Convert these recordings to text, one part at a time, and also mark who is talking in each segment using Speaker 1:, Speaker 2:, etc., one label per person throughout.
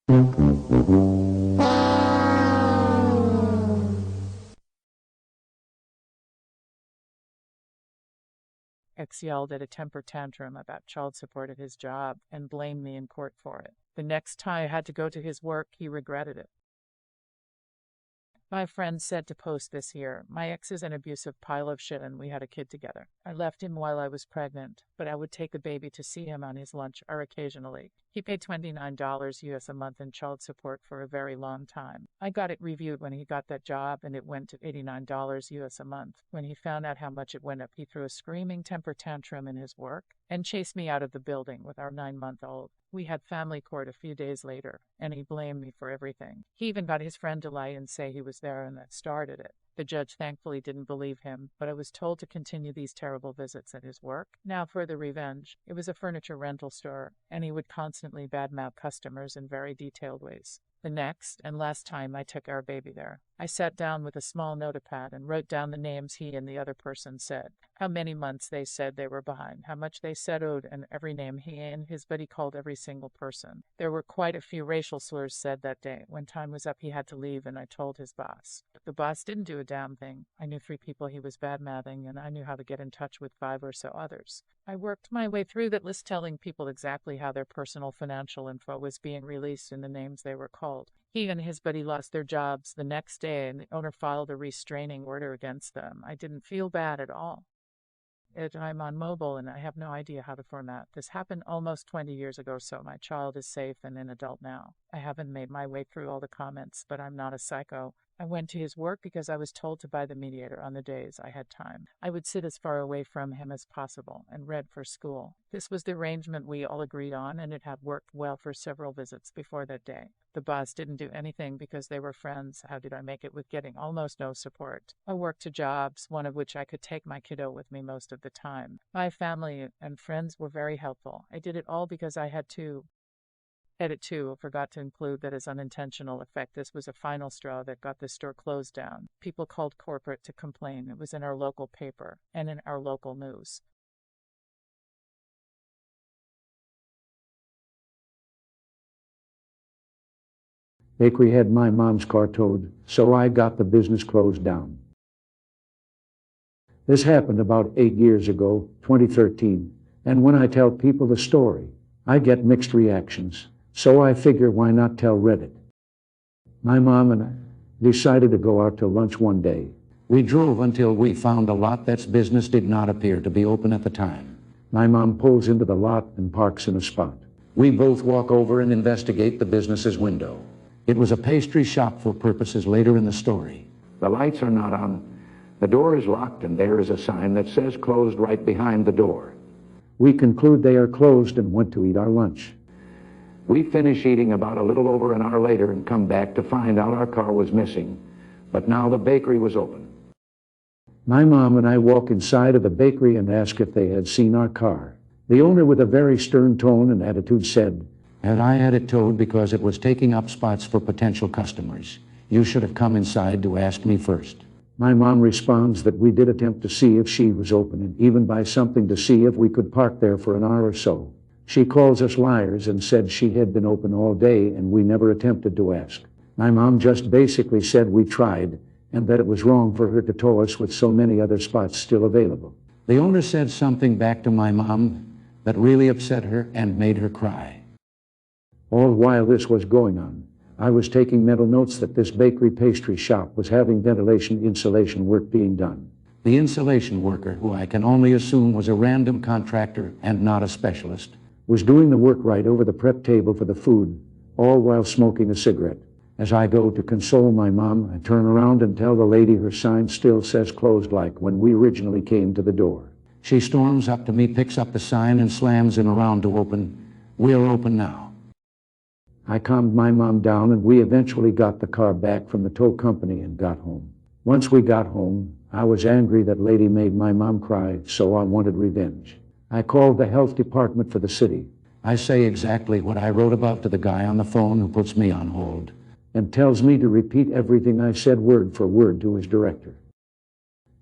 Speaker 1: X yelled at a temper tantrum about child support at his job and blamed me in court for it. The next time I had to go to his work, he regretted it. My friend said to post this here, my ex is an abusive pile of shit and we had a kid together. I left him while I was pregnant, but I would take the baby to see him on his lunch or occasionally. He paid $29 US a month in child support for a very long time. I got it reviewed when he got that job and it went to $89 US a month. When he found out how much it went up, he threw a screaming temper tantrum in his work and chased me out of the building with our 9-month-old. We had family court a few days later, and he blamed me for everything. He even got his friend to lie and say he was there and that started it. The judge thankfully didn't believe him, but I was told to continue these terrible visits at his work. Now for the revenge. It was a furniture rental store, and he would constantly badmouth customers in very detailed ways. The next and last time I took our baby there, I sat down with a small notepad and wrote down the names he and the other person said, how many months they said they were behind, how much they said owed, and every name he and his buddy called every single person. There were quite a few racial slurs said that day. When time was up, he had to leave, and I told his boss. The boss didn't do a damn thing. I knew 3 people he was badmouthing, and I knew how to get in touch with 5 or so others. I worked my way through that list, telling people exactly how their personal financial info was being released in the names they were called. He and his buddy lost their jobs the next day, and the owner filed a restraining order against them. I didn't feel bad at all. I'm on mobile and I have no idea how to format. This happened almost 20 years ago, so my child is safe and an adult now. I haven't made my way through all the comments, but I'm not a psycho. I went to his work because I was told to buy the mediator on the days I had time. I would sit as far away from him as possible and read for school. This was the arrangement we all agreed on, and it had worked well for several visits before that day. The boss didn't do anything because they were friends. How did I make it with getting almost no support? I worked 2 jobs, one of which I could take my kiddo with me most of the time. My family and friends were very helpful. I did it all because I had to. Edit 2, forgot to include that as unintentional effect, this was a final straw that got the store closed down. People called corporate to complain. It was in our local paper and in our local news.
Speaker 2: Bakery had my mom's car towed, so I got the business closed down. This happened about 8 years ago, 2013, and when I tell people the story, I get mixed reactions. So I figure, why not tell Reddit? My mom and I decided to go out to lunch one day. We drove until we found a lot that's business did not appear to be open at the time. My mom pulls into the lot and parks in a spot. We both walk over and investigate the business's window. It was a pastry shop for purposes later in the story. The lights are not on. The door is locked and there is a sign that says closed right behind the door. We conclude they are closed and went to eat our lunch. We finish eating about a little over an hour later and come back to find out our car was missing, but now the bakery was open. My mom and I walk inside of the bakery and ask if they had seen our car. The owner, with a very stern tone and attitude, said, "Had I had it towed because it was taking up spots for potential customers, you should have come inside to ask me first." My mom responds that we did attempt to see if she was open and even buy something to see if we could park there for an hour or so. She calls us liars and said she had been open all day and we never attempted to ask. My mom just basically said we tried and that it was wrong for her to tow us with so many other spots still available. The owner said something back to my mom that really upset her and made her cry. All while this was going on, I was taking mental notes that this bakery pastry shop was having ventilation insulation work being done. The insulation worker, who I can only assume was a random contractor and not a specialist, was doing the work right over the prep table for the food, all while smoking a cigarette. As I go to console my mom, I turn around and tell the lady her sign still says closed like when we originally came to the door. She storms up to me, picks up the sign, and slams it around to open. "We're open now." I calmed my mom down and we eventually got the car back from the tow company and got home. Once we got home, I was angry that lady made my mom cry, so I wanted revenge. I called the health department for the city. I say exactly what I wrote about to the guy on the phone who puts me on hold and tells me to repeat everything I said word for word to his director.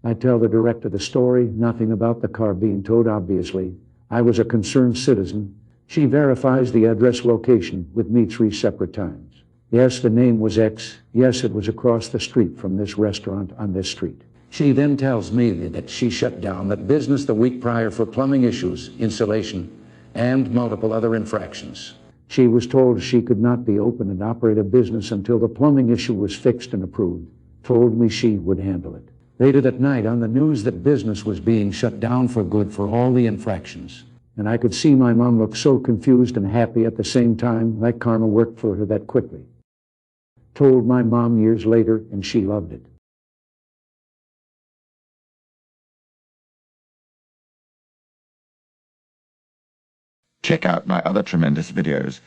Speaker 2: I tell the director the story, nothing about the car being towed obviously. I was a concerned citizen, She verifies the address location with me 3 separate times. Yes, the name was X. Yes, it was across the street from this restaurant on this street. She then tells me that she shut down that business the week prior for plumbing issues, insulation, and multiple other infractions. She was told she could not be open and operate a business until the plumbing issue was fixed and approved. Told me she would handle it. Later that night on the news that business was being shut down for good for all the infractions. And I could see my mom look so confused and happy at the same time, like karma worked for her that quickly. Told my mom years later, and she loved it.
Speaker 3: Check out my other tremendous videos